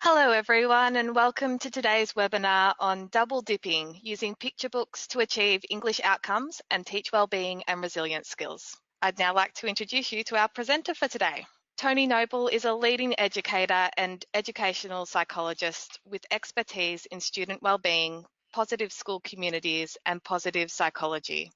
Hello everyone and welcome to today's webinar on double dipping, using picture books to achieve English outcomes and teach wellbeing and resilience skills. I'd now like to introduce you to our presenter for today. Tony Noble is a leading educator and educational psychologist with expertise in student wellbeing, positive school communities and positive psychology.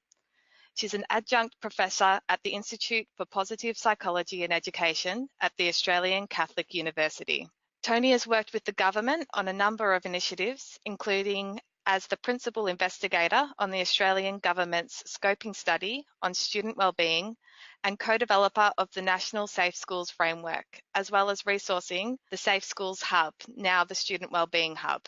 She's an adjunct professor at the Institute for Positive Psychology and Education at the Australian Catholic University. Tony has worked with the government on a number of initiatives, including as the principal investigator on the Australian government's scoping study on student wellbeing and co-developer of the National Safe Schools Framework, as well as resourcing the Safe Schools Hub, now the Student Wellbeing Hub.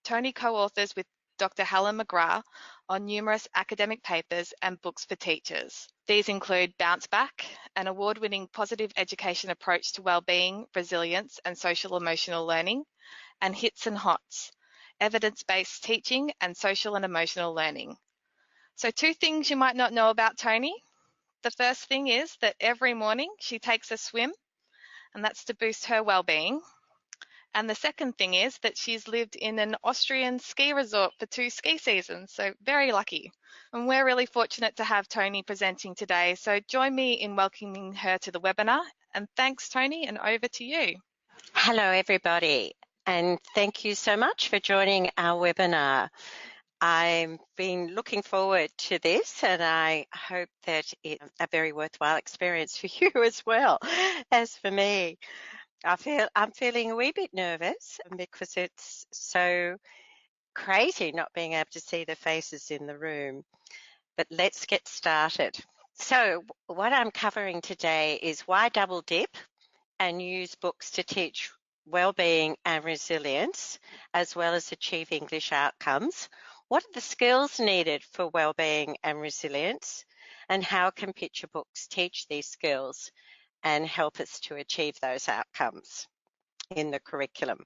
Tony co-authors with Dr. Helen McGrath on numerous academic papers and books for teachers. These include Bounce Back, an award-winning positive education approach to wellbeing, resilience and social emotional learning, and Hits and Hots, evidence-based teaching and social and emotional learning. So 2 things you might not know about Tony. The first thing is that every morning she takes a swim, and that's to boost her wellbeing. And the second thing is that she's lived in an Austrian ski resort for 2 ski seasons, so very lucky. And we're really fortunate to have Tony presenting today, so join me in welcoming her to the webinar. And thanks, Tony, and over to you. Hello, everybody, and thank you so much for joining our webinar. I've been looking forward to this, and I hope that it's a very worthwhile experience for you as well as for me. I'm feeling a wee bit nervous because it's so crazy not being able to see the faces in the room. But let's get started. So what I'm covering today is why double dip and use books to teach wellbeing and resilience, as well as achieve English outcomes. What are the skills needed for wellbeing and resilience, and how can picture books teach these skills and help us to achieve those outcomes in the curriculum?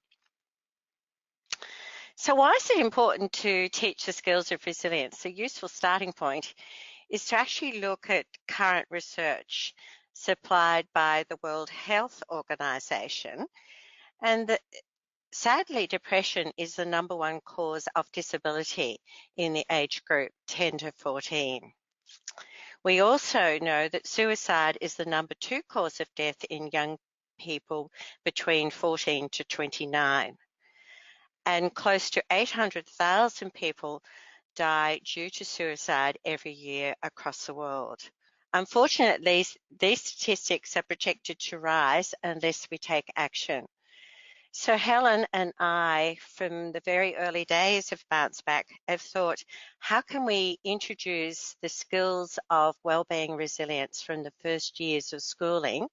So why is it important to teach the skills of resilience? A useful starting point is to actually look at current research supplied by the World Health Organization. And sadly, depression is the #1 cause of disability in the age group 10 to 14. We also know that suicide is the #2 cause of death in young people between 14 to 29. And close to 800,000 people die due to suicide every year across the world. Unfortunately, these statistics are projected to rise unless we take action. So Helen and I, from the very early days of Bounce Back, have thought, how can we introduce the skills of wellbeing resilience from the first years of schooling?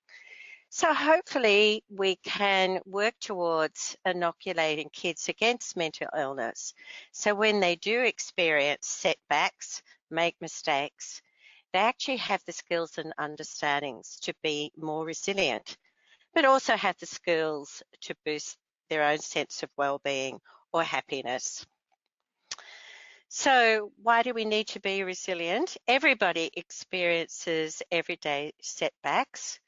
So hopefully we can work towards inoculating kids against mental illness. So when they do experience setbacks, make mistakes, they actually have the skills and understandings to be more resilient, but also have the skills to boost their own sense of well-being or happiness. So why do we need to be resilient? Everybody experiences everyday setbacks.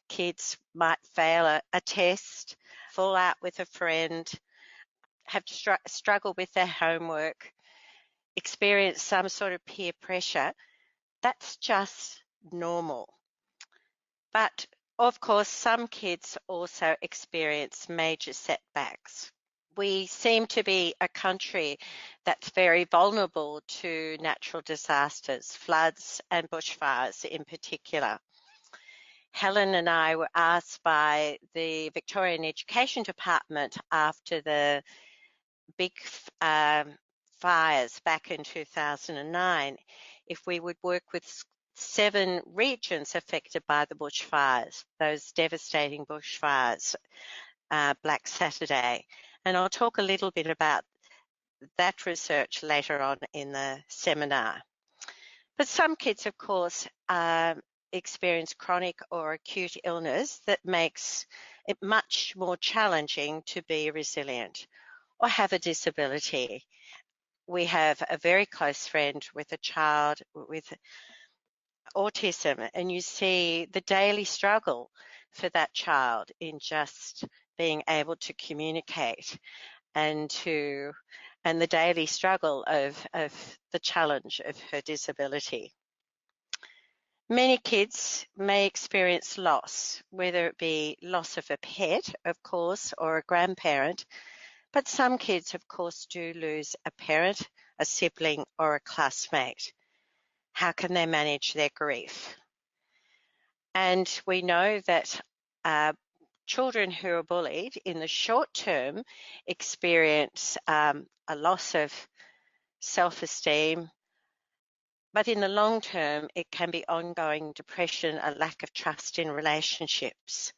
Kids might fail a test, fall out with a friend, have struggle with their homework, experience some sort of peer pressure. That's just normal. But of course, some kids also experience major setbacks. We seem to be a country that's very vulnerable to natural disasters, floods and bushfires in particular. Helen and I were asked by the Victorian Education Department after the big fires back in 2009 if we would work with 7 regions affected by the bushfires, those devastating bushfires, Black Saturday. And I'll talk a little bit about that research later on in the seminar. But some kids, of course, experience chronic or acute illness that makes it much more challenging to be resilient, or have a disability. We have a very close friend with a child with autism, and you see the daily struggle for that child in just being able to communicate and the daily struggle of the challenge of her disability. Many kids may experience loss, whether it be loss of a pet, of course, or a grandparent, but some kids, of course, do lose a parent, a sibling, or a classmate. How can they manage their grief? And we know that children who are bullied in the short term experience a loss of self-esteem, but in the long term, it can be ongoing depression, a lack of trust in relationships.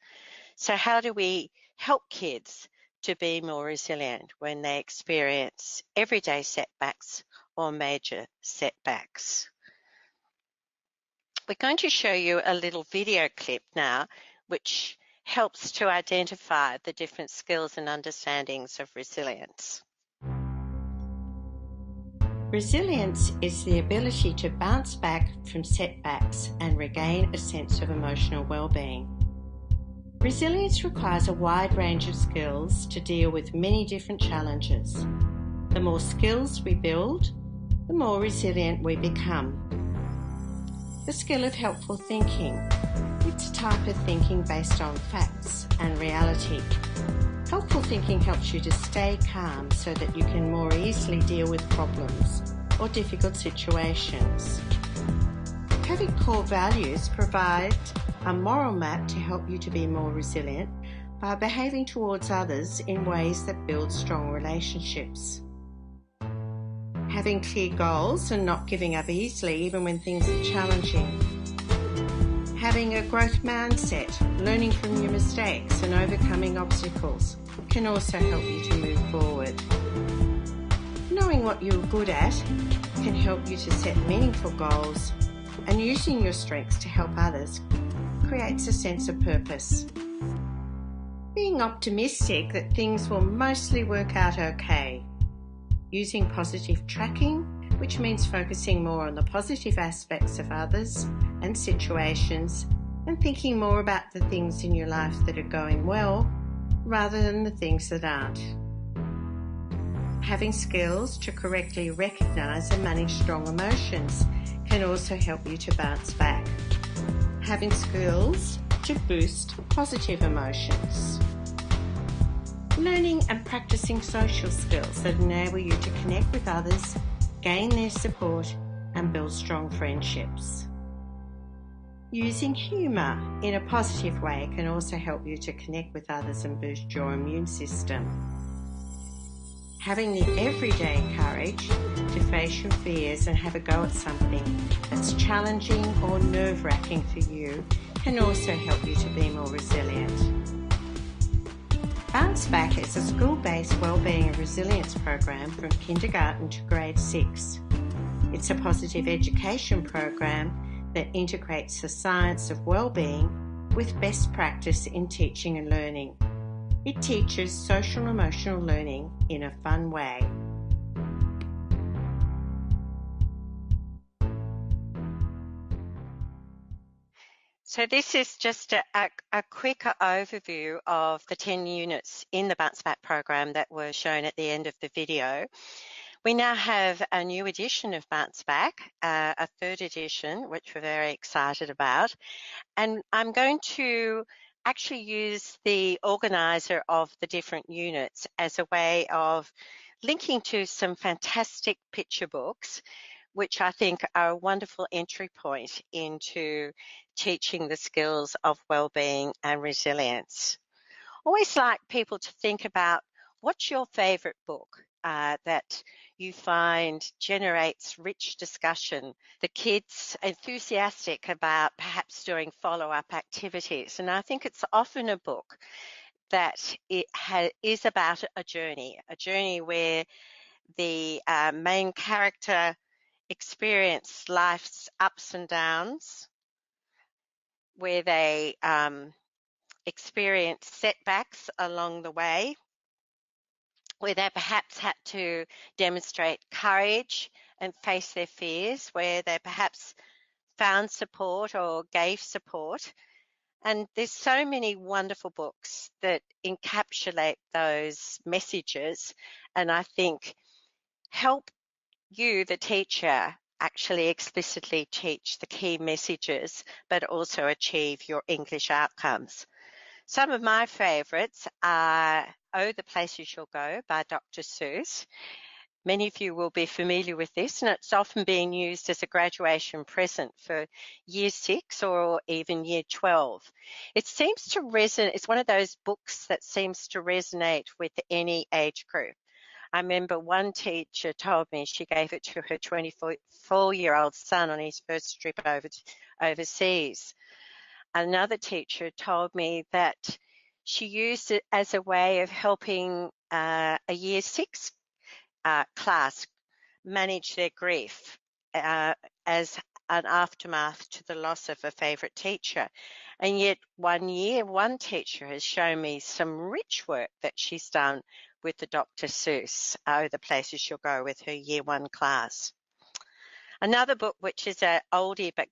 So how do we help kids to be more resilient when they experience everyday setbacks or major setbacks? We're going to show you a little video clip now, which helps to identify the different skills and understandings of resilience. Resilience is the ability to bounce back from setbacks and regain a sense of emotional well-being. Resilience requires a wide range of skills to deal with many different challenges. The more skills we build, the more resilient we become. The skill of helpful thinking. It's a type of thinking based on facts and reality. Helpful thinking helps you to stay calm so that you can more easily deal with problems or difficult situations. Having core values provide a moral map to help you to be more resilient by behaving towards others in ways that build strong relationships. Having clear goals and not giving up easily even when things are challenging. Having a growth mindset, learning from your mistakes and overcoming obstacles can also help you to move forward. Knowing what you're good at can help you to set meaningful goals, and using your strengths to help others creates a sense of purpose. Being optimistic that things will mostly work out okay. Using positive tracking, which means focusing more on the positive aspects of others and situations and thinking more about the things in your life that are going well rather than the things that aren't. Having skills to correctly recognise and manage strong emotions can also help you to bounce back. Having skills to boost positive emotions. Learning and practicing social skills that enable you to connect with others, gain their support, and build strong friendships. Using humour in a positive way can also help you to connect with others and boost your immune system. Having the everyday courage to face your fears and have a go at something that's challenging or nerve-wracking for you can also help you to be more resilient. Bounce Back is a school-based wellbeing and resilience program from kindergarten to grade 6. It's a positive education program that integrates the science of wellbeing with best practice in teaching and learning. It teaches social and emotional learning in a fun way. So this is just a quick overview of the 10 units in the Bounce Back program that were shown at the end of the video. We now have a new edition of Bounce Back, a third edition, which we're very excited about. And I'm going to actually use the organizer of the different units as a way of linking to some fantastic picture books, which I think are a wonderful entry point into teaching the skills of wellbeing and resilience. Always like people to think about what's your favorite book that you find generates rich discussion. The kids enthusiastic about perhaps doing follow-up activities. And I think it's often a book that is about a journey where the main character experience life's ups and downs, where they experience setbacks along the way, where they perhaps had to demonstrate courage and face their fears, where they perhaps found support or gave support, And there's so many wonderful books that encapsulate those messages, and I think help you, the teacher, actually explicitly teach the key messages, but also achieve your English outcomes. Some of my favourites are Oh, the Places You'll Go by Dr. Seuss. Many of you will be familiar with this, and it's often being used as a graduation present for year 6 or even year 12. It seems to resonate, it's one of those books that seems to resonate with any age group. I remember one teacher told me she gave it to her 24-year-old son on his first trip overseas. Another teacher told me that she used it as a way of helping a year 6 class manage their grief as an aftermath to the loss of a favourite teacher. And yet one teacher has shown me some rich work that she's done with the Dr. Seuss, Oh, the Places You'll Go, with her year 1 class. Another book, which is an oldie but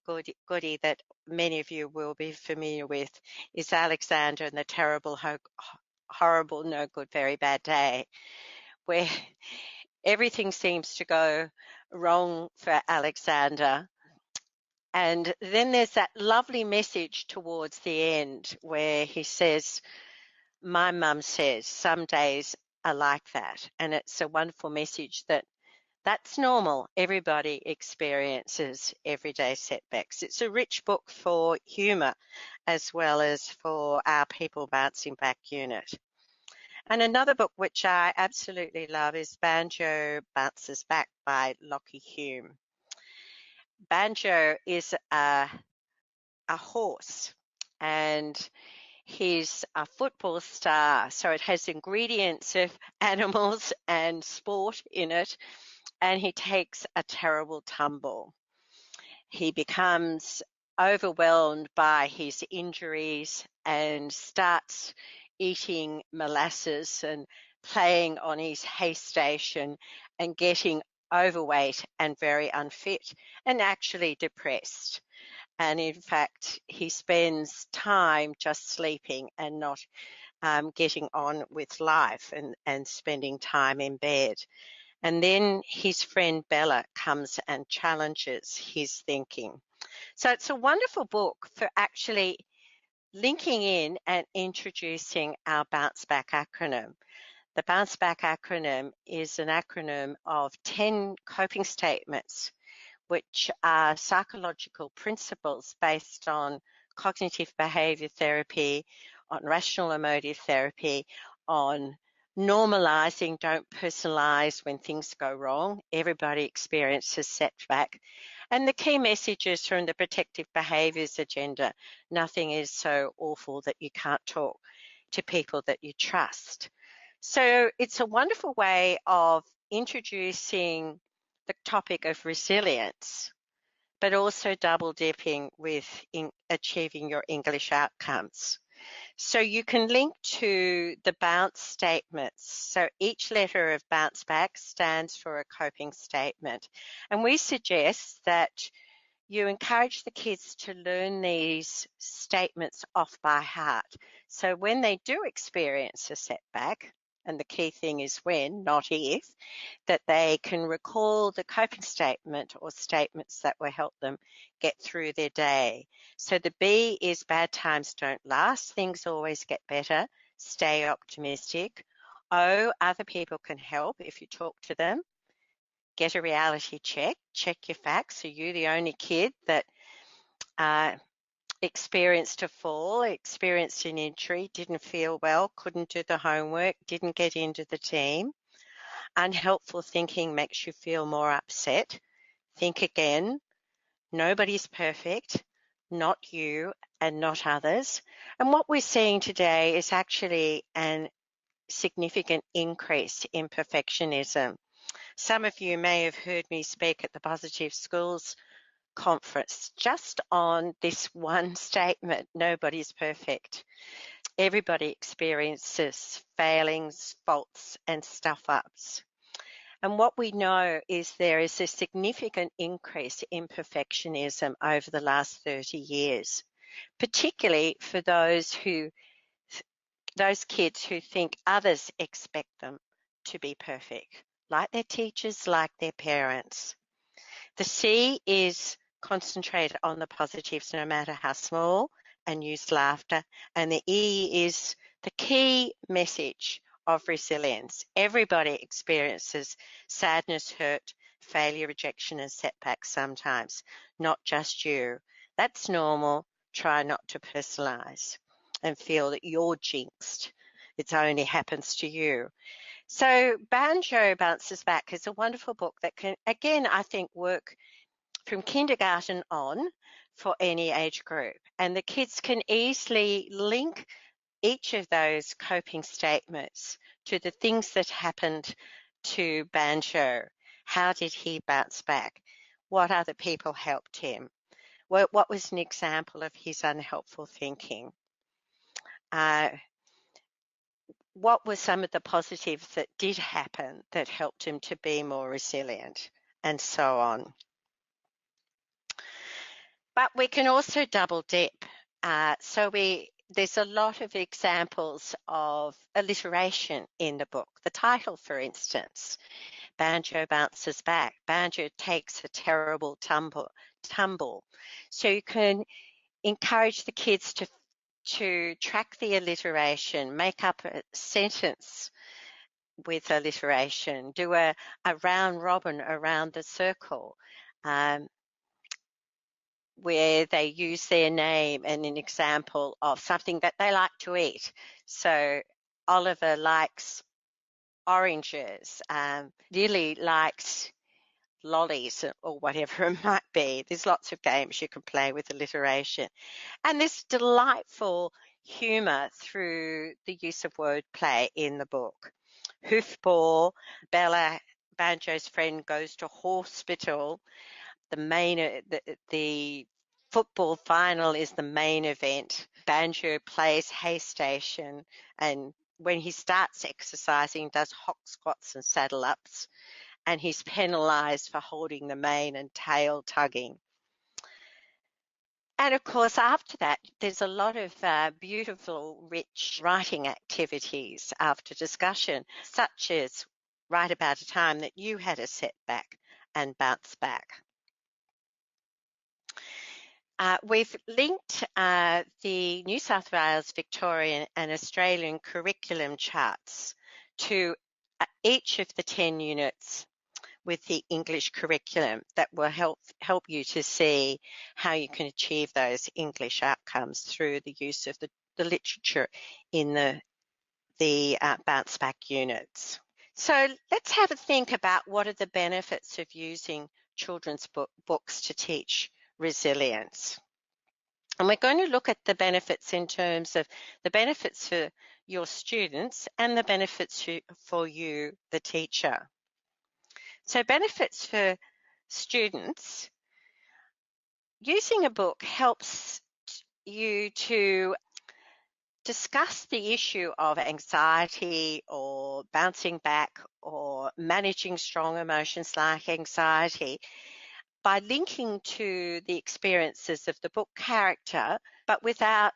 goodie that many of you will be familiar with, is Alexander and the Terrible, Horrible, No Good, Very Bad Day, where everything seems to go wrong for Alexander. And then there's that lovely message towards the end where he says, my mum says, some days are like that. And it's a wonderful message that that's normal. Everybody experiences everyday setbacks. It's a rich book for humour as well as for our People Bouncing Back unit. And another book which I absolutely love is Banjo Bounces Back by Lockie Hume. Banjo is a horse, and he's a football star, so it has ingredients of animals and sport in it, and he takes a terrible tumble. He becomes overwhelmed by his injuries and starts eating molasses and playing on his hay station and getting overweight and very unfit and actually depressed. And in fact, he spends time just sleeping and not getting on with life and spending time in bed. And then his friend Bella comes and challenges his thinking. So it's a wonderful book for actually linking in and introducing our Bounce Back acronym. The Bounce Back acronym is an acronym of 10 coping statements, which are psychological principles based on cognitive behavior therapy, on rational emotive therapy, on normalizing, don't personalize when things go wrong. Everybody experiences setback. And the key messages from the protective behaviors agenda: nothing is so awful that you can't talk to people that you trust. So it's a wonderful way of introducing the topic of resilience, but also double dipping with achieving your English outcomes. So you can link to the bounce statements. So each letter of bounce back stands for a coping statement. And we suggest that you encourage the kids to learn these statements off by heart. So when they do experience a setback, and the key thing is when, not if, that they can recall the coping statement or statements that will help them get through their day. So the B is bad times don't last, things always get better, stay optimistic. O, other people can help if you talk to them. Get a reality check, check your facts. Are you the only kid that experienced a fall, experienced an injury, didn't feel well, couldn't do the homework, didn't get into the team? Unhelpful thinking makes you feel more upset. Think again. Nobody's perfect, not you and not others. And what we're seeing today is actually a significant increase in perfectionism. Some of you may have heard me speak at the Positive Schools conference just on this one statement: nobody's perfect. Everybody experiences failings, faults, and stuff-ups. And what we know is there is a significant increase in perfectionism over the last 30 years. particularly for those kids who think others expect them to be perfect, like their teachers, like their parents. The C is concentrate on the positives no matter how small and use laughter. And the E is the key message of resilience. Everybody experiences sadness, hurt, failure, rejection, and setbacks sometimes, not just you. That's normal. Try not to personalize and feel that you're jinxed. It only happens to you. So Banjo Bounces Back is a wonderful book that can, again, I think work from kindergarten on for any age group. And the kids can easily link each of those coping statements to the things that happened to Banjo. How did he bounce back? What other people helped him? What was an example of his unhelpful thinking? What were some of the positives that did happen that helped him to be more resilient, and so on. But we can also double dip. There's a lot of examples of alliteration in the book. The title, for instance, Banjo Bounces Back. Banjo takes a terrible tumble. So you can encourage the kids to track the alliteration, make up a sentence with alliteration, do a round robin around the circle, where they use their name and an example of something that they like to eat. So Oliver likes oranges, Lily likes lollies, or whatever it might be. There's lots of games you can play with alliteration. And this delightful humour through the use of wordplay in the book. Hoofball, Bella, Banjo's friend, goes to hospital. The football final is the main event. Banjo plays Hay Station, and when he starts exercising, does hop squats and saddle ups, and he's penalised for holding the mane and tail tugging. And of course, after that, there's a lot of beautiful, rich writing activities after discussion, such as write about a time that you had a setback and bounce back. We've linked the New South Wales, Victorian and Australian curriculum charts to each of the 10 units with the English curriculum that will help you to see how you can achieve those English outcomes through the use of the literature in the bounce back units. So let's have a think about what are the benefits of using children's books to teach resilience. And we're going to look at the benefits in terms of the benefits for your students and the benefits for you, the teacher. So benefits for students, using a book helps you to discuss the issue of anxiety or bouncing back or managing strong emotions like anxiety by linking to the experiences of the book character, but without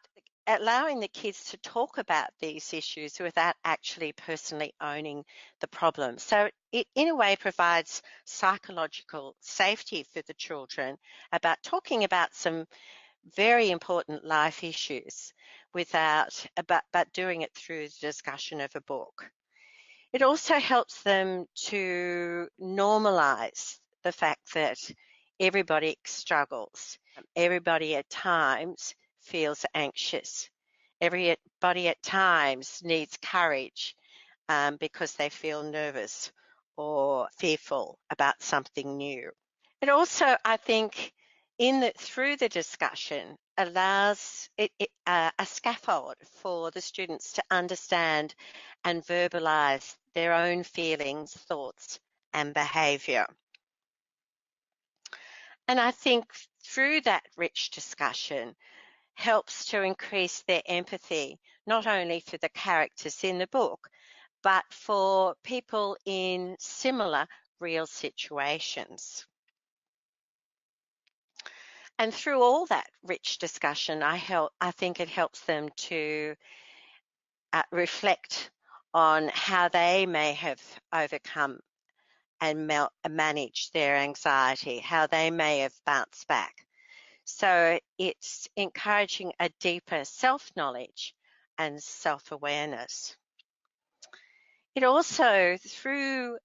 allowing the kids to talk about these issues without actually personally owning the problem. So it, in a way, provides psychological safety for the children about talking about some very important life issues but doing it through the discussion of a book. It also helps them to normalize the fact that everybody struggles. Everybody at times feels anxious. Everybody at times needs courage because they feel nervous or fearful about something new. It also, I think, through the discussion, allows a scaffold for the students to understand and verbalize their own feelings, thoughts, and behaviour. And I think through that rich discussion helps to increase their empathy, not only for the characters in the book, but for people in similar real situations. And through all that rich discussion, I think it helps them to reflect on how they may have overcome and managed their anxiety, how they may have bounced back. So it's encouraging a deeper self-knowledge and self-awareness. It also, through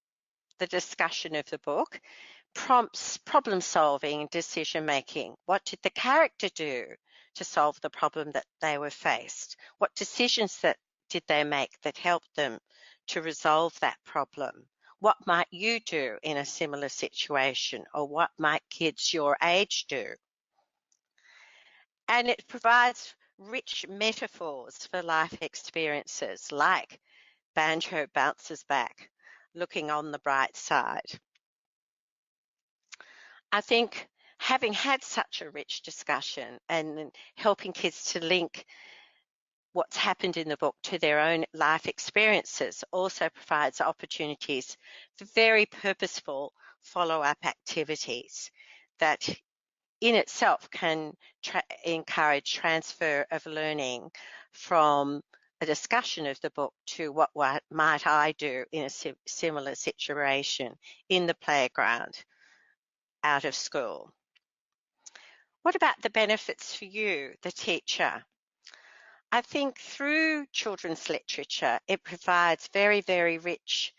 the discussion of the book, prompts problem solving and decision making. What did the character do to solve the problem that they were faced? What decisions did they make that helped them to resolve that problem? What might you do in a similar situation, or what might kids your age do? And it provides rich metaphors for life experiences like banjo bounces back, looking on the bright side. I think having had such a rich discussion and helping kids to link what's happened in the book to their own life experiences also provides opportunities for very purposeful follow-up activities that in itself can encourage transfer of learning from a discussion of the book to what might I do in a similar situation in the playground, out of school. What about the benefits for you, the teacher? I think through children's literature, it provides very, very rich,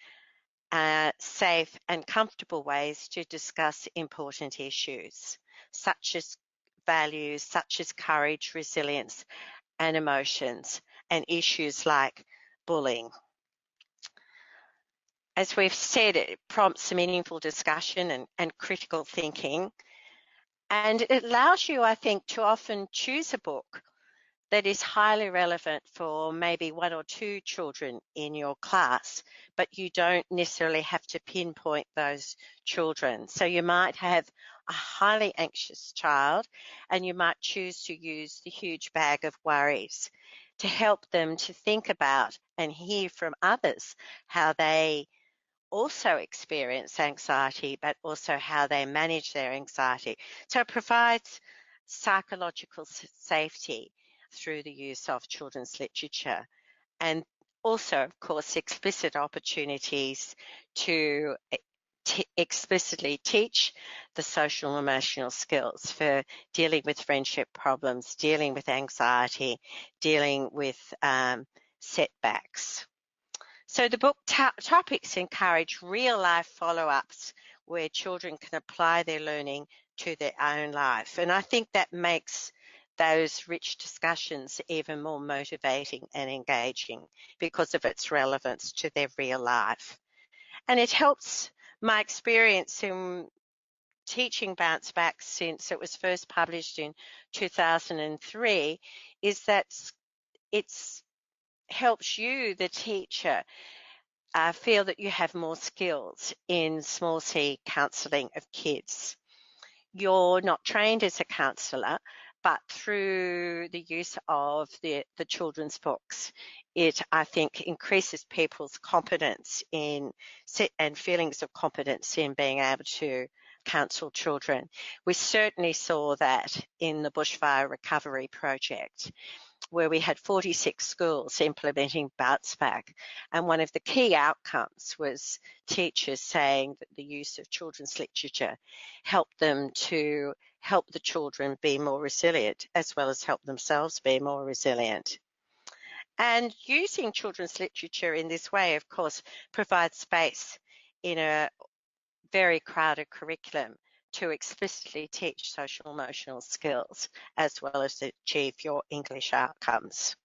safe and comfortable ways to discuss important issues, such as values, such as courage, resilience and emotions, and issues like bullying. As we've said, it prompts meaningful discussion and critical thinking. And it allows you, I think, to often choose a book that is highly relevant for maybe one or two children in your class, but you don't necessarily have to pinpoint those children. So you might have a highly anxious child and you might choose to use the huge bag of worries to help them to think about and hear from others how they also experience anxiety, but also how they manage their anxiety. So it provides psychological safety through the use of children's literature, and also, of course, explicit opportunities to explicitly teach the social and emotional skills for dealing with friendship problems, dealing with anxiety, dealing with setbacks. So the book topics encourage real-life follow-ups where children can apply their learning to their own life. And I think that makes those rich discussions even more motivating and engaging because of its relevance to their real life. And it helps my experience in teaching Bounce Back since it was first published in 2003 is that it's helps you, the teacher, feel that you have more skills in small C counselling of kids. You're not trained as a counsellor, but through the use of the children's books, it, I think, increases people's competence in and feelings of competence in being able to counsel children. We certainly saw that in the bushfire recovery project, where we had 46 schools implementing Bounce Back. And one of the key outcomes was teachers saying that the use of children's literature helped them to help the children be more resilient, as well as help themselves be more resilient. And using children's literature in this way, of course, provides space in a very crowded curriculum to explicitly teach social emotional skills as well as to achieve your English outcomes.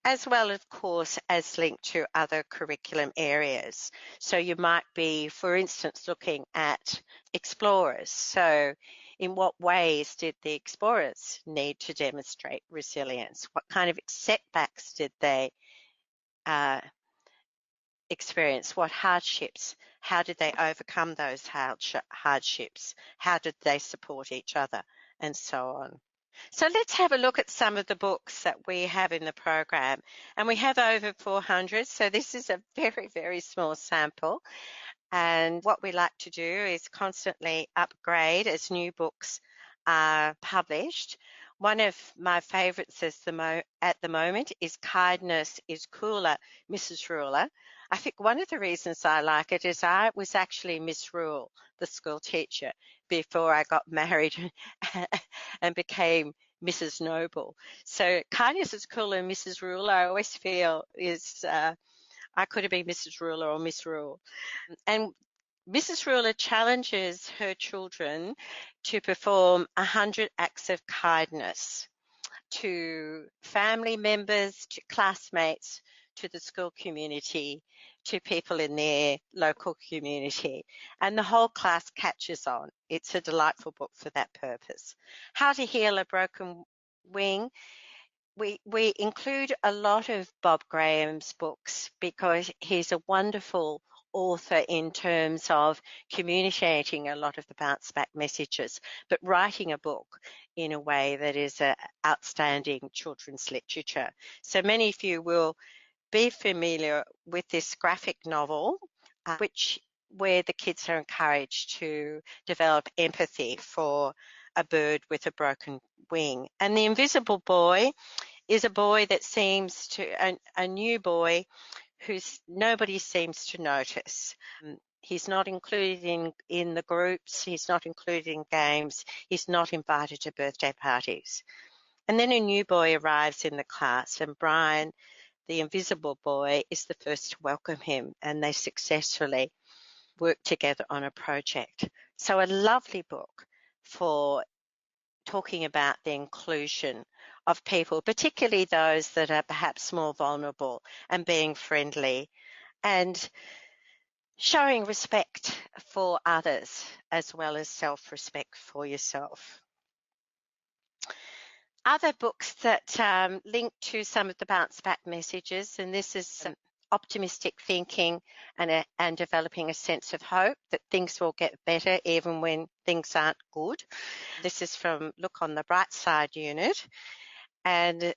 As well, of course, as linked to other curriculum areas. So you might be, for instance, looking at explorers. So in what ways did the explorers need to demonstrate resilience? What kind of setbacks did they experience? What hardships? How did they overcome those hardships? How did they support each other? And so on. So let's have a look at some of the books that we have in the program. And we have over 400, so this is a very, very small sample. And what we like to do is constantly upgrade as new books are published. One of my favourites at the moment is Kindness is Cooler, Mrs. Ruler. I think one of the reasons I like it is I was actually Miss Rule, the school teacher, before I got married and became Mrs. Noble. So Kindness is Cooler, Mrs. Ruler, I always feel is I could have been Mrs. Ruler or Miss Rule. And Mrs. Ruler challenges her children to perform 100 acts of kindness to family members, to classmates, to the school community, to people in their local community. And the whole class catches on. It's a delightful book for that purpose. How to Heal a Broken Wing. We include a lot of Bob Graham's books because he's a wonderful author in terms of communicating a lot of the bounce back messages, but writing a book in a way that is outstanding children's literature. So many of you will be familiar with this graphic novel, where the kids are encouraged to develop empathy for a bird with a broken wing. And The Invisible Boy is a boy that seems to, a new boy nobody seems to notice. He's not included in the groups, he's not included in games, he's not invited to birthday parties. And then a new boy arrives in the class, and Brian, the invisible boy, is the first to welcome him, and they successfully work together on a project. So a lovely book for talking about the inclusion of people, particularly those that are perhaps more vulnerable, and being friendly and showing respect for others as well as self-respect for yourself. Other books that link to some of the bounce back messages, and this is optimistic thinking and developing a sense of hope that things will get better even when things aren't good. This is from Look on the Bright Side unit, and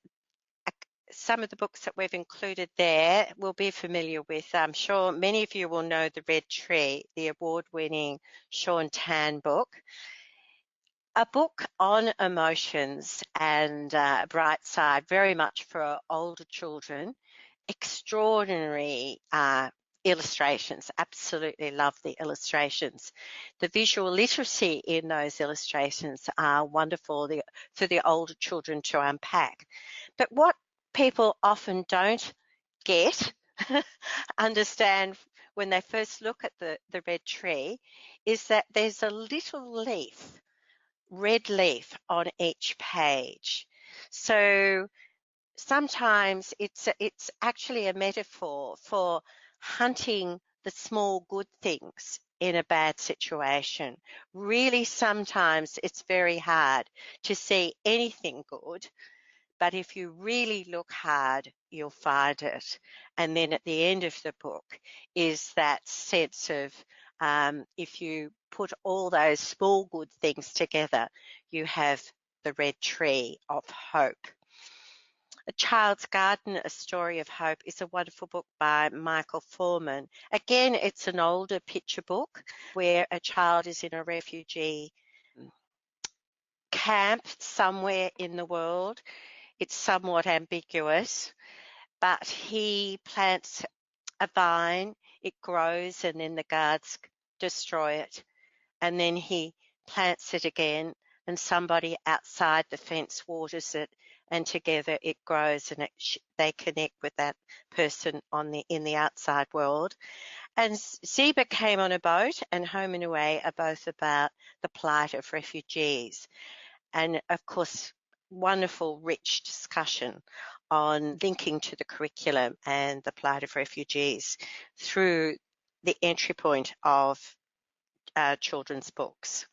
some of the books that we've included there will be familiar with. I'm sure many of you will know The Red Tree, the award-winning Sean Tan book. A book on emotions and bright side, very much for older children. Extraordinary illustrations. Absolutely love the illustrations. The visual literacy in those illustrations are wonderful for the older children to unpack. But what people often don't get, understand when they first look at the red tree, is that there's a little red leaf on each page. So sometimes it's actually a metaphor for hunting the small good things in a bad situation. Really, sometimes it's very hard to see anything good, but if you really look hard, you'll find it. And then at the end of the book is that sense of if you put all those small good things together, you have the red tree of hope. A Child's Garden, A Story of Hope is a wonderful book by Michael Foreman. Again, it's an older picture book where a child is in a refugee camp somewhere in the world. It's somewhat ambiguous, but he plants a vine, it grows, and then the guards destroy it. And then he plants it again, and somebody outside the fence waters it, and together it grows, and they connect with that person in the outside world. And Zeba Came on a Boat and Home and Away are both about the plight of refugees. And of course, wonderful, rich discussion on linking to the curriculum and the plight of refugees through the entry point of children's books.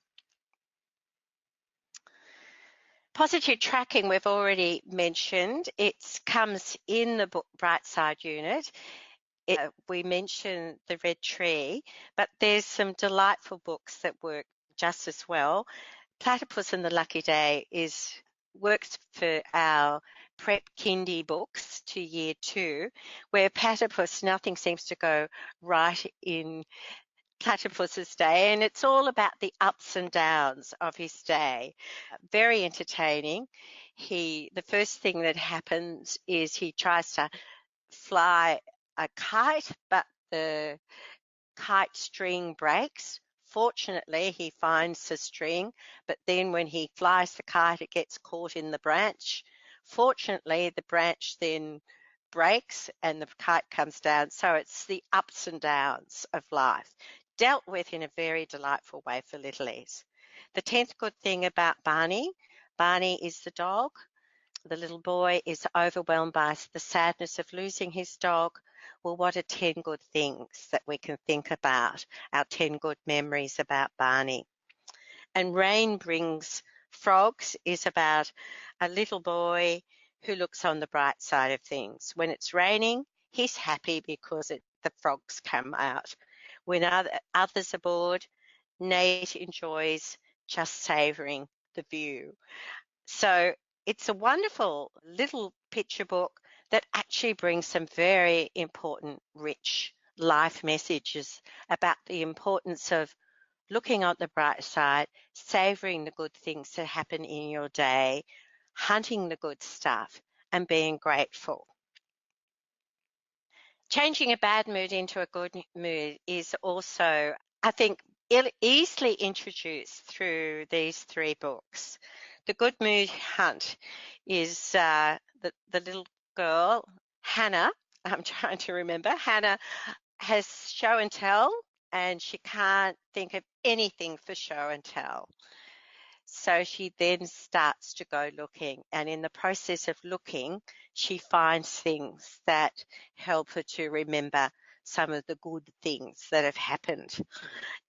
Positive tracking we've already mentioned. It comes in the book Bright Side unit. We mentioned The Red Tree, but there's some delightful books that work just as well. Platypus and the Lucky Day works for our prep kindy books to year 2, where Platypus, nothing seems to go right in Platypus's day, and it's all about the ups and downs of his day. Very entertaining. The first thing that happens is he tries to fly a kite, but the kite string breaks. Fortunately, he finds the string, but then when he flies the kite, it gets caught in the branch. Fortunately, the branch then breaks and the kite comes down. So it's the ups and downs of life, dealt with in a very delightful way for littlies. The 10th good thing about Barney is the dog. The little boy is overwhelmed by the sadness of losing his dog. Well, what are 10 good things that we can think about, our 10 good memories about Barney? And Rain Brings Frogs is about a little boy who looks on the bright side of things. When it's raining, he's happy because the frogs come out. When others are bored, Nate enjoys just savouring the view. So it's a wonderful little picture book that actually brings some very important, rich life messages about the importance of looking on the bright side, savouring the good things that happen in your day, hunting the good stuff, and being grateful. Changing a bad mood into a good mood is also, I think, easily introduced through these 3 books. The Good Mood Hunt is the little girl, Hannah. I'm trying to remember. Hannah has show and tell, and she can't think of anything for show and tell. So she then starts to go looking, and in the process of looking, she finds things that help her to remember some of the good things that have happened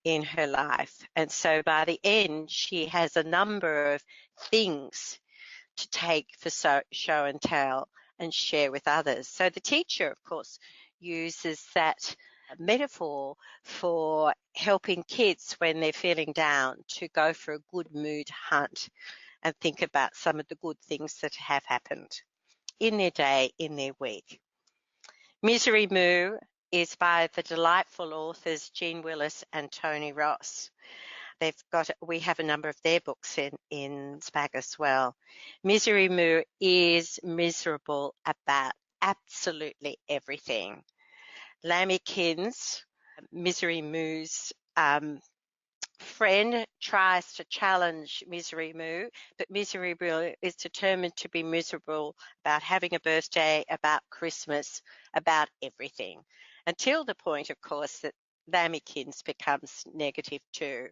in her life. And so by the end, she has a number of things to take for show and tell and share with others. So the teacher, of course, uses that metaphor for helping kids when they're feeling down to go for a good mood hunt and think about some of the good things that have happened in their day, in their week. Misery Moo is by the delightful authors Jean Willis and Tony Ross. We have a number of their books in SPAG as well. Misery Moo is miserable about absolutely everything. Lambykins, Misery Moo's friend, tries to challenge Misery Moo, but Misery Moo is determined to be miserable about having a birthday, about Christmas, about everything, until the point, of course, that Lambykins becomes negative too.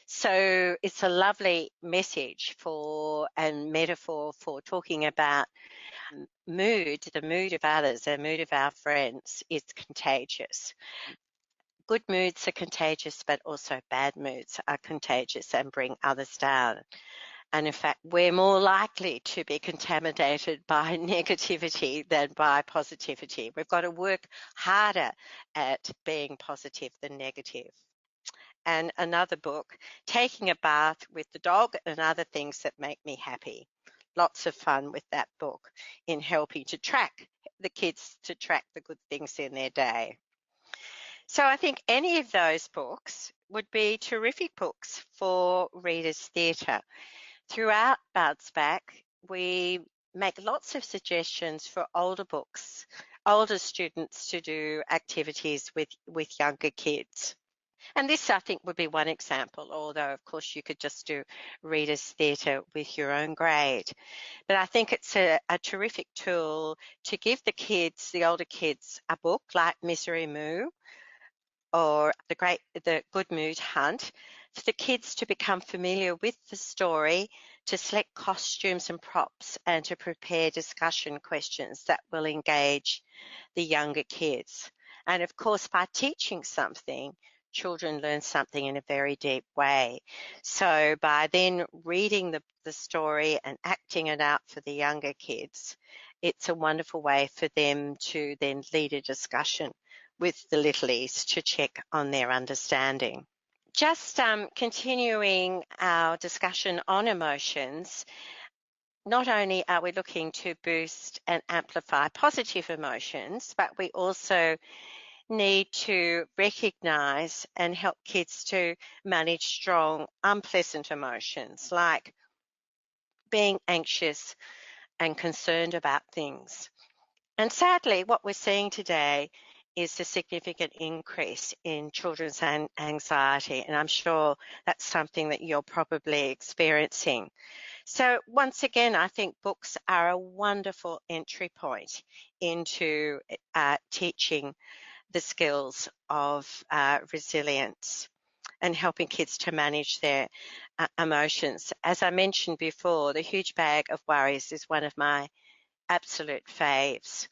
So it's a lovely message and metaphor for talking about mood. The mood of others, the mood of our friends is contagious. Good moods are contagious, but also bad moods are contagious and bring others down. And in fact, we're more likely to be contaminated by negativity than by positivity. We've got to work harder at being positive than negative. And another book, Taking a Bath with the Dog and Other Things That Make Me Happy. Lots of fun with that book in helping to track the kids to track the good things in their day. So I think any of those books would be terrific books for Readers Theatre. Throughout Bounce Back, we make lots of suggestions for older books, older students to do activities with younger kids. And this, I think, would be one example, although, of course, you could just do Readers Theatre with your own grade. But I think it's a terrific tool to give the older kids, a book like Misery Moo or the Good Mood Hunt, for the kids to become familiar with the story, to select costumes and props, and to prepare discussion questions that will engage the younger kids. And of course, by teaching something, children learn something in a very deep way. So by then reading the story and acting it out for the younger kids, it's a wonderful way for them to then lead a discussion with the littlies to check on their understanding. Just continuing our discussion on emotions, not only are we looking to boost and amplify positive emotions, but we also need to recognize and help kids to manage strong, unpleasant emotions like being anxious and concerned about things. And sadly, what we're seeing today is a significant increase in children's anxiety, and I'm sure that's something that you're probably experiencing. So once again, I think books are a wonderful entry point into teaching the skills of resilience and helping kids to manage their emotions. As I mentioned before, The Huge Bag of Worries is one of my absolute faves,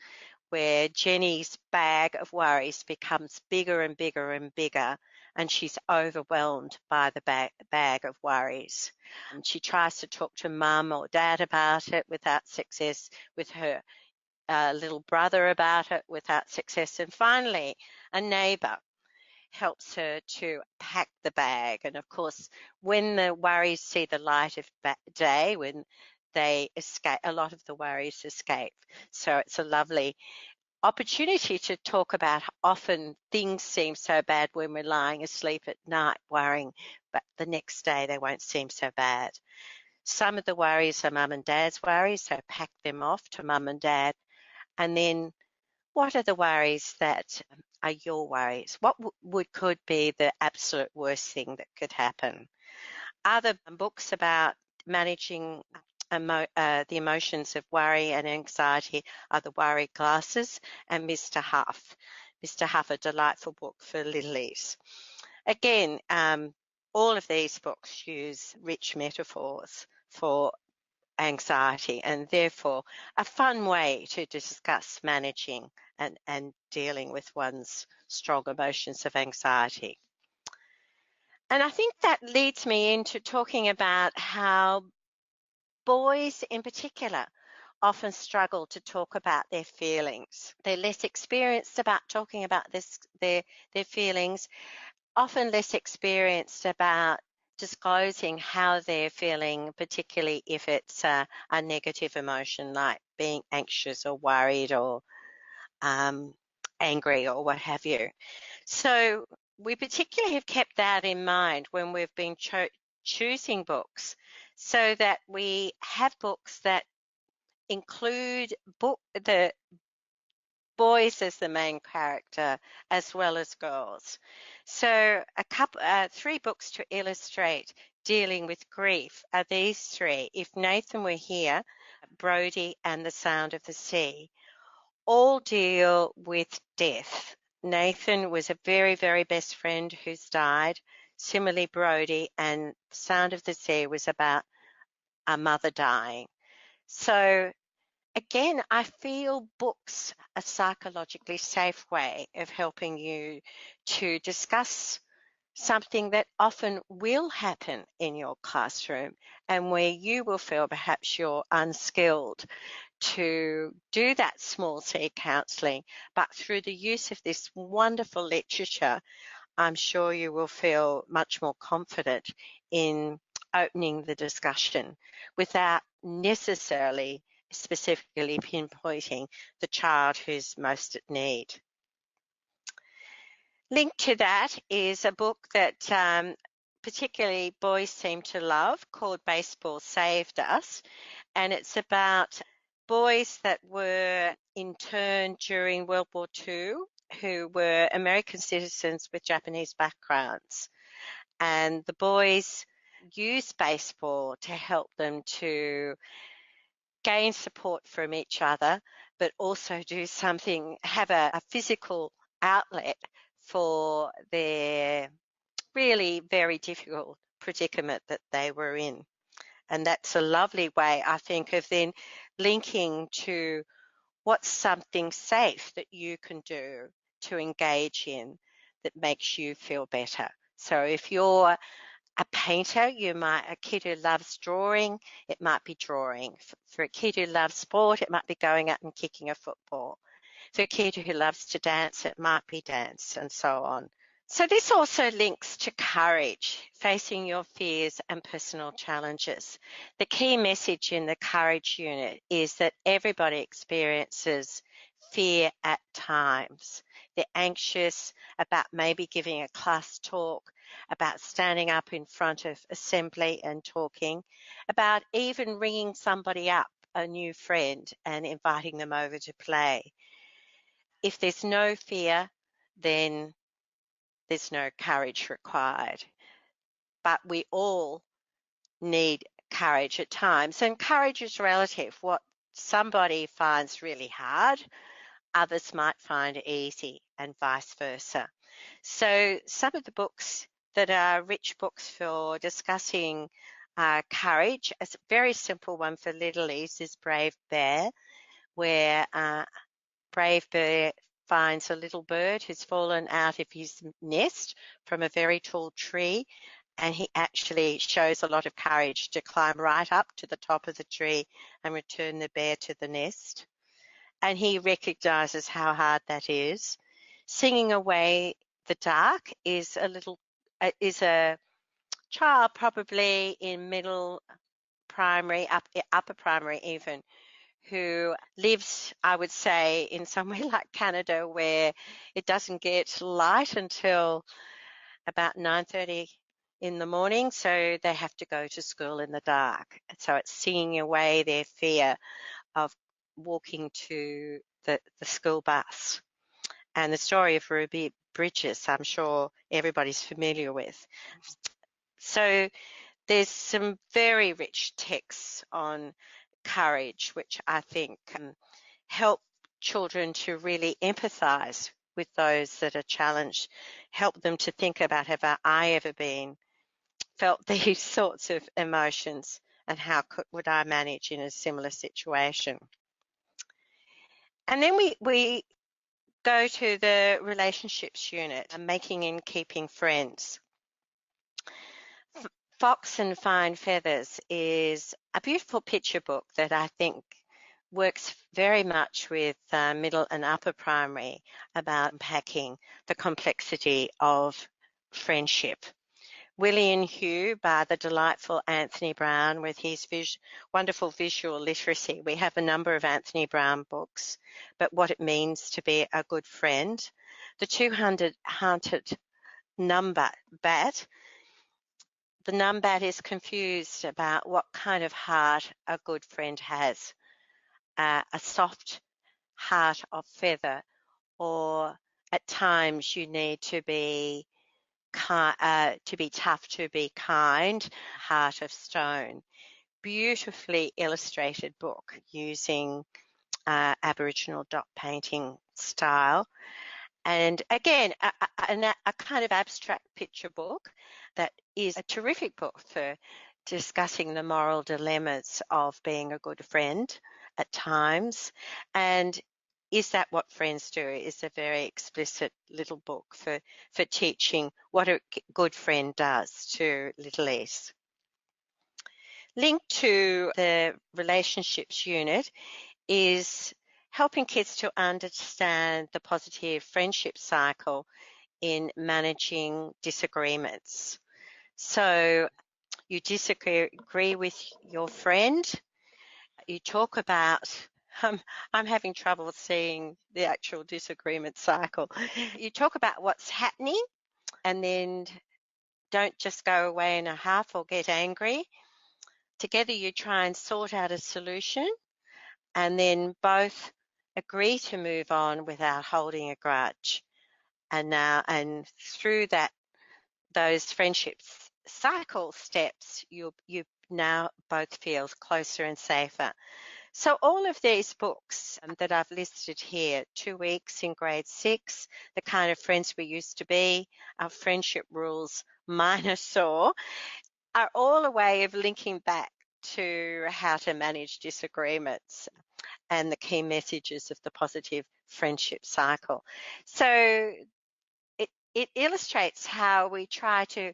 where Jenny's bag of worries becomes bigger and bigger and bigger, and she's overwhelmed by the bag of worries. And she tries to talk to mum or dad about it without success, with her little brother about it without success, and finally a neighbour helps her to pack the bag. And of course, when the worries see the light of day, when they escape, a lot of the worries escape. So it's a lovely opportunity to talk about often things seem so bad when we're lying asleep at night worrying, but the next day they won't seem so bad. Some of the worries are mum and dad's worries, so pack them off to mum and dad. And then what are the worries that are your worries? What could be the absolute worst thing that could happen? Other books about managing the emotions of worry and anxiety are The Worry Glasses and Mr. Huff. Mr. Huff, a delightful book for littlies. Again, all of these books use rich metaphors for anxiety and therefore a fun way to discuss managing and dealing with one's strong emotions of anxiety. And I think that leads me into talking about how boys in particular often struggle to talk about their feelings. They're less experienced about talking about their feelings, often less experienced about disclosing how they're feeling, particularly if it's a negative emotion like being anxious or worried or angry or what have you. So we particularly have kept that in mind when we've been choosing books, so that we have books that include the boys as the main character as well as girls. So three books to illustrate dealing with grief are these three: If Nathan Were Here, Brody, and The Sound of the Sea. All deal with death. Nathan was a very, very best friend who's died. Similarly, Brody, and The Sound of the Sea was about a mother dying. So again, I feel books are a psychologically safe way of helping you to discuss something that often will happen in your classroom and where you will feel perhaps you're unskilled to do that small C counselling, but through the use of this wonderful literature, I'm sure you will feel much more confident in opening the discussion without necessarily specifically pinpointing the child who's most at need. Linked to that is a book that particularly boys seem to love called Baseball Saved Us, and it's about boys that were interned during World War II who were American citizens with Japanese backgrounds. And the boys use baseball to help them to gain support from each other, but also do something, have a physical outlet for their really very difficult predicament that they were in. And that's a lovely way, I think, of then linking to what's something safe that you can do to engage in that makes you feel better. So if you're a painter, a kid who loves drawing, it might be drawing. For a kid who loves sport, it might be going out and kicking a football. For a kid who loves to dance, it might be dance, and so on. So this also links to courage, facing your fears and personal challenges. The key message in the courage unit is that everybody experiences fear at times. They're anxious about maybe giving a class talk, about standing up in front of assembly and talking, about even ringing somebody up, a new friend, and inviting them over to play. If there's no fear, then there's no courage required. But we all need courage at times, and courage is relative. What somebody finds really hard, others might find easy, and vice versa. So some of the books that are rich books for discussing courage, a very simple one for littlies is Brave Bear, where Brave Bear finds a little bird who's fallen out of his nest from a very tall tree, and he actually shows a lot of courage to climb right up to the top of the tree and return the bear to the nest. And he recognizes how hard that is. Singing Away the Dark is a child probably in middle primary, upper primary even, who lives, I would say, in somewhere like Canada where it doesn't get light until about 9:30 in the morning, so they have to go to school in the dark. So it's singing away their fear of walking to the school bus. And the story of Ruby Bridges, I'm sure everybody's familiar with. So there's some very rich texts on courage, which I think help children to really empathize with those that are challenged, help them to think about, have I ever felt these sorts of emotions, and how would I manage in a similar situation? And then we go to the relationships unit, making and keeping friends. Fox and Fine Feathers is a beautiful picture book that I think works very much with middle and upper primary about unpacking the complexity of friendship. Willie and Hugh by the delightful Anthony Brown with his wonderful visual literacy. We have a number of Anthony Brown books, but what it means to be a good friend. The 200-hunted numbat. The numbat is confused about what kind of heart a good friend has. A soft heart of feather, or at times you need to be tough, to be kind, heart of stone. Beautifully illustrated book using Aboriginal dot painting style. And again, a kind of abstract picture book that is a terrific book for discussing the moral dilemmas of being a good friend at times. And is that what friends do? Is a very explicit little book for teaching what a good friend does to littlies. Linked to the relationships unit is helping kids to understand the positive friendship cycle in managing disagreements. So you disagree with your friend, you talk about, I'm having trouble seeing the actual disagreement cycle. You talk about what's happening, and then don't just go away in a huff or get angry. Together you try and sort out a solution, and then both agree to move on without holding a grudge. And through those friendships cycle steps, you now both feel closer and safer. So all of these books that I've listed here, 2 weeks in grade 6, The Kind of Friends We Used to Be, Our Friendship Rules Minus Or, are all a way of linking back to how to manage disagreements and the key messages of the positive friendship cycle. So it illustrates how we try to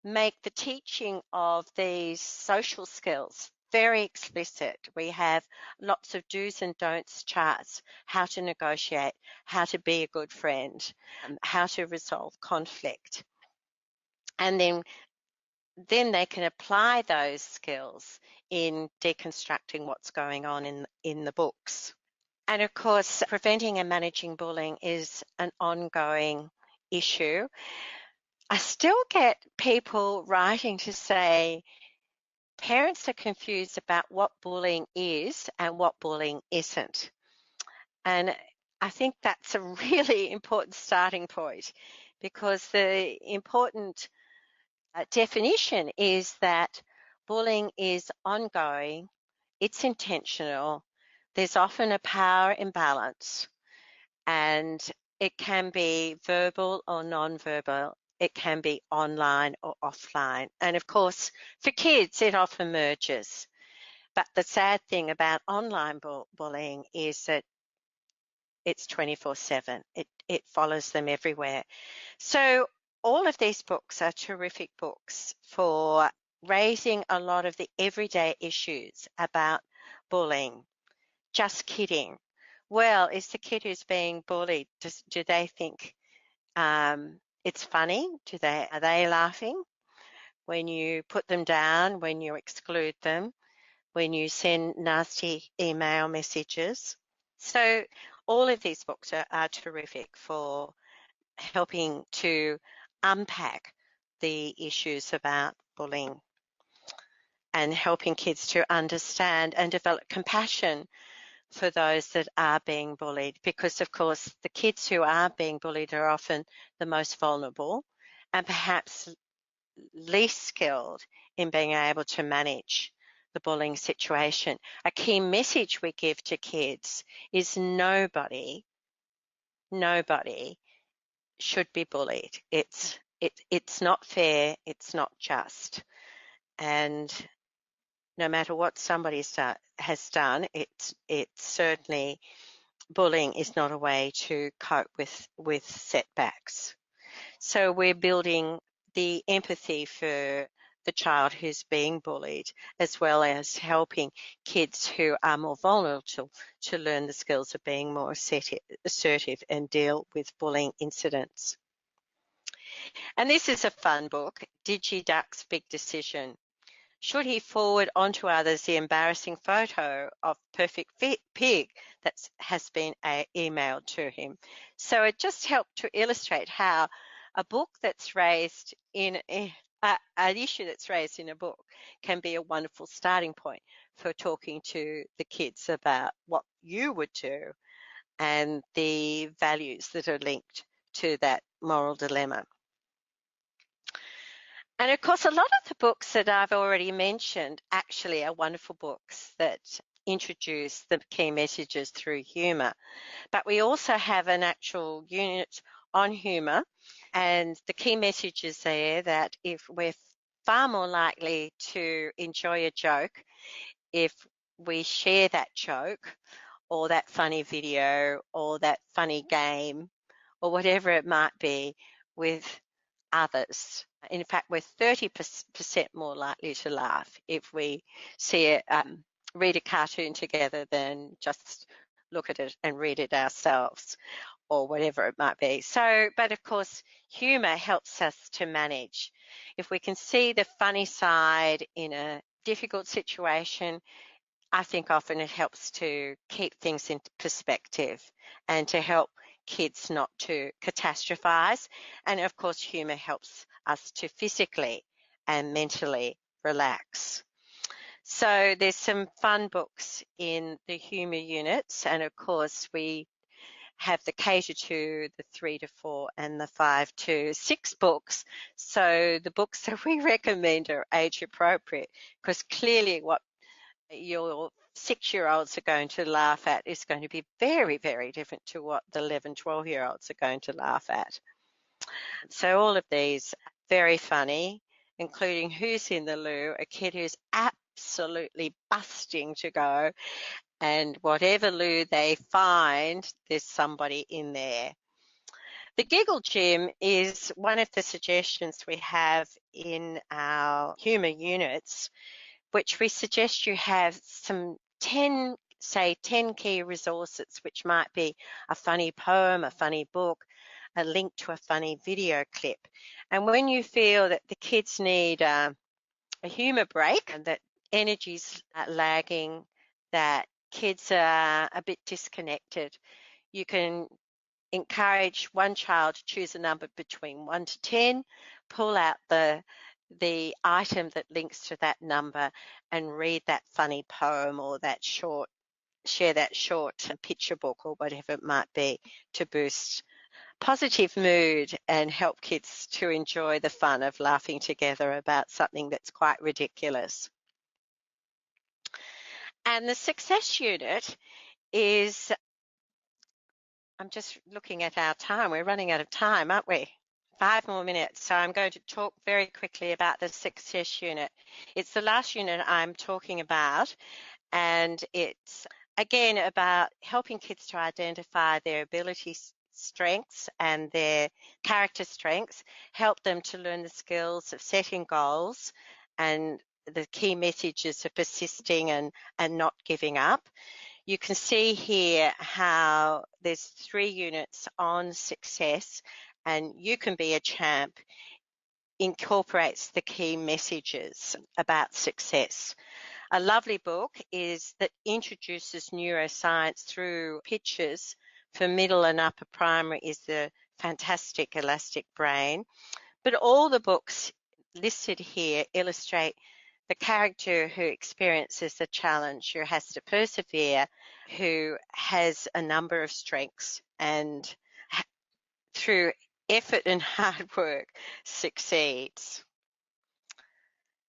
make the teaching of these social skills very explicit. We have lots of do's and don'ts charts, how to negotiate, how to be a good friend, how to resolve conflict. And then they can apply those skills in deconstructing what's going on in the books. And of course, preventing and managing bullying is an ongoing issue. I still get people writing to say parents are confused about what bullying is and what bullying isn't. And I think that's a really important starting point, because the important definition is that bullying is ongoing, it's intentional, there's often a power imbalance, and it can be verbal or non-verbal. It can be online or offline. And of course, for kids, it often merges. But the sad thing about online bullying is that it's 24/7. It follows them everywhere. So all of these books are terrific books for raising a lot of the everyday issues about bullying. Just kidding. Well, is the kid who's being bullied, do they think it's funny? Are they laughing when you put them down, when you exclude them, when you send nasty email messages? So all of these books are terrific for helping to unpack the issues about bullying and helping kids to understand and develop compassion for those that are being bullied, because of course the kids who are being bullied are often the most vulnerable and perhaps least skilled in being able to manage the bullying situation. A key message we give to kids is nobody should be bullied. It's not fair, it's not just. And no matter what somebody has done, it's certainly, bullying is not a way to cope with setbacks. So we're building the empathy for the child who's being bullied, as well as helping kids who are more vulnerable to learn the skills of being more assertive and deal with bullying incidents. And this is a fun book, DigiDuck's Big Decision. Should he forward onto others the embarrassing photo of perfect pig that has been emailed to him? So it just helped to illustrate how a book that's raised in an issue that's raised in a book can be a wonderful starting point for talking to the kids about what you would do and the values that are linked to that moral dilemma. And of course, a lot of the books that I've already mentioned actually are wonderful books that introduce the key messages through humour. But we also have an actual unit on humour, and the key message is there that if we're far more likely to enjoy a joke if we share that joke or that funny video or that funny game or whatever it might be with others. In fact, we're 30% more likely to laugh if we see it, read a cartoon together than just look at it and read it ourselves or whatever it might be. So, but of course, humour helps us to manage. If we can see the funny side in a difficult situation, I think often it helps to keep things in perspective and to help kids not to catastrophize. And of course, humour helps us to physically and mentally relax. So there's some fun books in the humour units, and of course we have the cater to the 3 to 4 and the 5 to 6 books. So the books that we recommend are age appropriate, because clearly what your 6-year-olds are going to laugh at is going to be very, very different to what the 11, 12-year-olds are going to laugh at. So all of these are very funny, including Who's in the Loo, a kid who's absolutely busting to go, and whatever loo they find, there's somebody in there. The Giggle Gym is one of the suggestions we have in our humour units, which we suggest you have some 10 key resources, which might be a funny poem, a funny book, a link to a funny video clip. And when you feel that the kids need a humour break and that energy's lagging, that kids are a bit disconnected. You can encourage one child to choose a number between 1 to 10, pull out the item that links to that number and read that funny poem or share that short picture book or whatever it might be to boost positive mood and help kids to enjoy the fun of laughing together about something that's quite ridiculous. And the success unit is, I'm just looking at our time. We're running out of time, aren't we? 5 more minutes. So I'm going to talk very quickly about the success unit. It's the last unit I'm talking about, and it's again about helping kids to identify their ability strengths and their character strengths, help them to learn the skills of setting goals and the key messages of persisting and not giving up. You can see here how there's 3 units on success, and You Can Be a Champ incorporates the key messages about success. A lovely book is that introduces neuroscience through pictures for middle and upper primary is the fantastic Elastic Brain. But all the books listed here illustrate the character who experiences the challenge, who has to persevere, who has a number of strengths and through effort and hard work succeeds.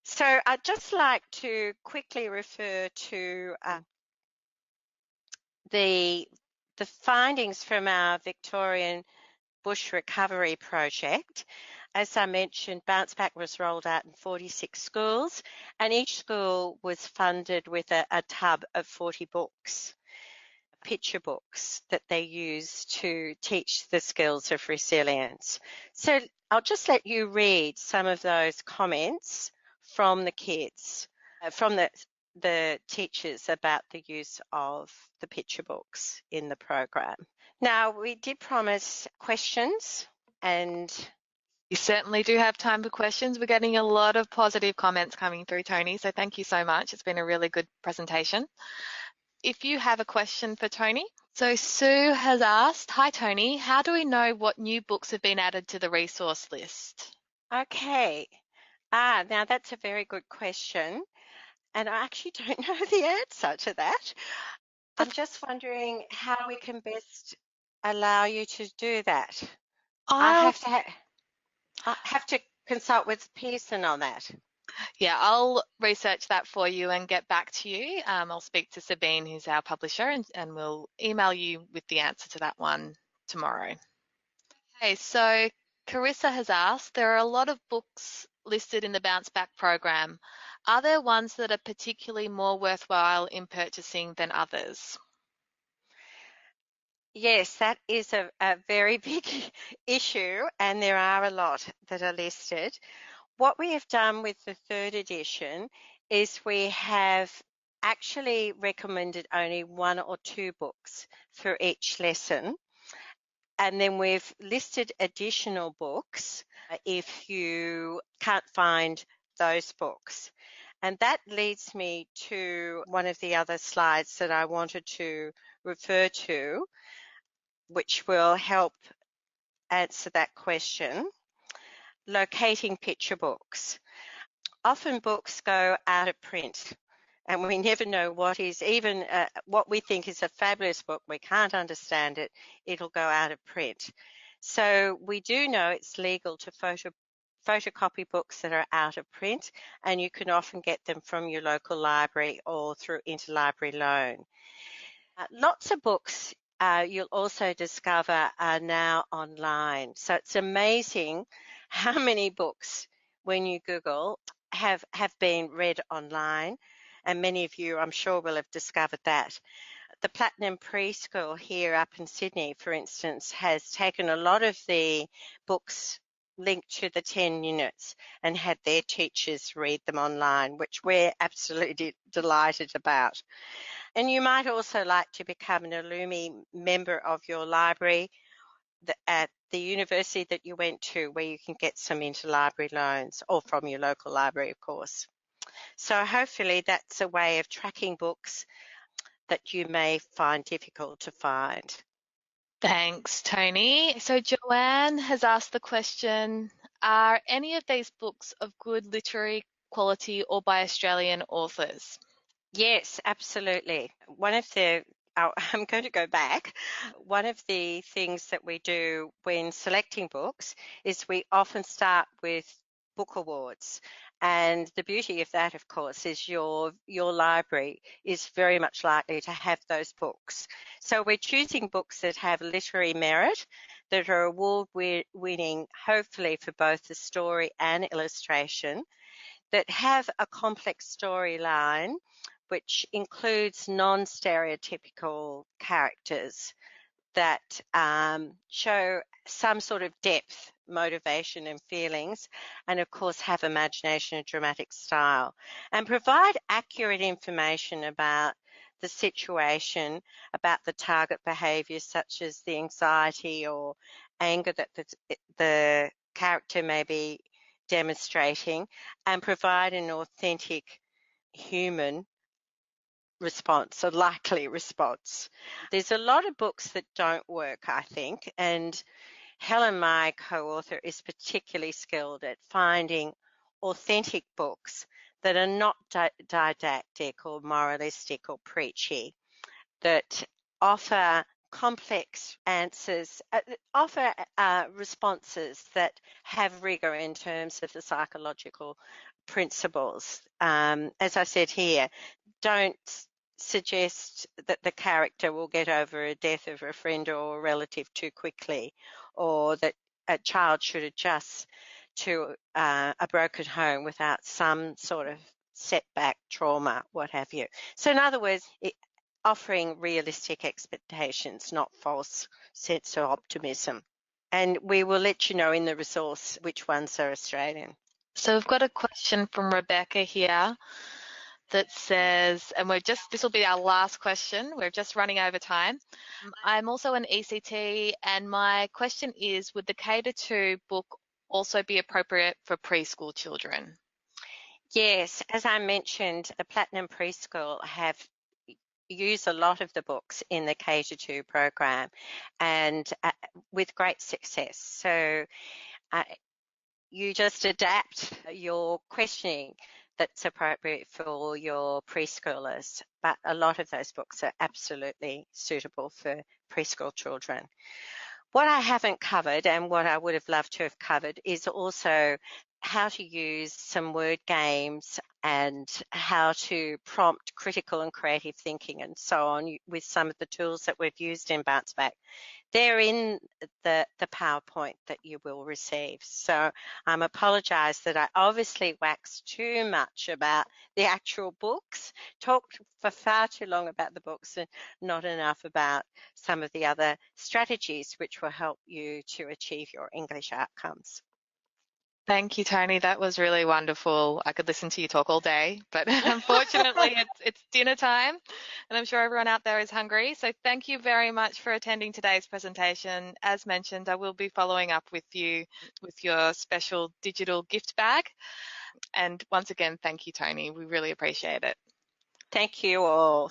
So I'd just like to quickly refer to the findings from our Victorian Bush Recovery Project. As I mentioned, Bounce Back was rolled out in 46 schools, and each school was funded with a tub of 40 books, picture books that they use to teach the skills of resilience. So I'll just let you read some of those comments from the kids, from the teachers about the use of the picture books in the program. Now, we did promise questions, and you certainly do have time for questions. We're getting a lot of positive comments coming through, Tony, so thank you so much. It's been a really good presentation. If you have a question for Tony. So Sue has asked, hi Tony, how do we know what new books have been added to the resource list? Okay. Now that's a very good question, and I actually don't know the answer to that. I'm just wondering how we can best allow you to do that. I have to consult with Pearson on that. Yeah, I'll research that for you and get back to you. I'll speak to Sabine, who's our publisher, and we'll email you with the answer to that one tomorrow. Okay, so Carissa has asked, there are a lot of books listed in the Bounce Back program. Are there ones that are particularly more worthwhile in purchasing than others? Yes, that is a very big issue, and there are a lot that are listed. What we have done with the 3rd edition is we have actually recommended only 1 or 2 books for each lesson. And then we've listed additional books if you can't find those books. And that leads me to one of the other slides that I wanted to refer to, which will help answer that question. Locating picture books. Often books go out of print, and we never know what is, even what we think is a fabulous book, we can't understand it, it'll go out of print. So we do know it's legal to photocopy books that are out of print, and you can often get them from your local library or through interlibrary loan. Lots of books you'll also discover are now online. So it's amazing how many books, when you Google, have been read online, and many of you, I'm sure, will have discovered that. The Platinum Preschool here up in Sydney, for instance, has taken a lot of the books linked to the 10 units and had their teachers read them online, which we're absolutely delighted about. And you might also like to become an alumni member of your library at the university that you went to, where you can get some interlibrary loans, or from your local library, of course. So hopefully that's a way of tracking books that you may find difficult to find. Thanks, Tony. So Joanne has asked the question, are any of these books of good literary quality or by Australian authors? Yes, absolutely. I'm going to go back. One of the things that we do when selecting books is we often start with book awards. And the beauty of that, of course, is your library is very much likely to have those books. So we're choosing books that have literary merit, that are award-winning, hopefully for both the story and illustration, that have a complex storyline, which includes non-stereotypical characters that show some sort of depth, motivation and feelings, and of course have imagination and dramatic style, and provide accurate information about the situation, about the target behaviours such as the anxiety or anger that the character may be demonstrating, and provide an authentic human response, a likely response. There's a lot of books that don't work, I think, and Helen, my co-author, is particularly skilled at finding authentic books that are not didactic or moralistic or preachy, that offer complex answers, offer responses that have rigor in terms of the psychological principles. As I said here, don't suggest that the character will get over a death of a friend or a relative too quickly, or that a child should adjust to a broken home without some sort of setback, trauma, what have you. So in other words, offering realistic expectations, not false sense of optimism. And we will let you know in the resource which ones are Australian. So we've got a question from Rebecca here that says, and this will be our last question, we're just running over time. I'm also an ECT, and my question is, would the K-2 book also be appropriate for preschool children? Yes, as I mentioned, the Platinum Preschool use a lot of the books in the K-2 program, and with great success. So you just adapt your questioning that's appropriate for your preschoolers, but a lot of those books are absolutely suitable for preschool children. What I haven't covered, and what I would have loved to have covered, is also how to use some word games and how to prompt critical and creative thinking and so on with some of the tools that we've used in Bounce Back. They're in the PowerPoint that you will receive. So I apologise that I obviously waxed too much about the actual books, talked for far too long about the books and not enough about some of the other strategies which will help you to achieve your English outcomes. Thank you, Tony. That was really wonderful. I could listen to you talk all day, but unfortunately it's dinner time, and I'm sure everyone out there is hungry. So thank you very much for attending today's presentation. As mentioned, I will be following up with you with your special digital gift bag. And once again, thank you, Tony. We really appreciate it. Thank you all.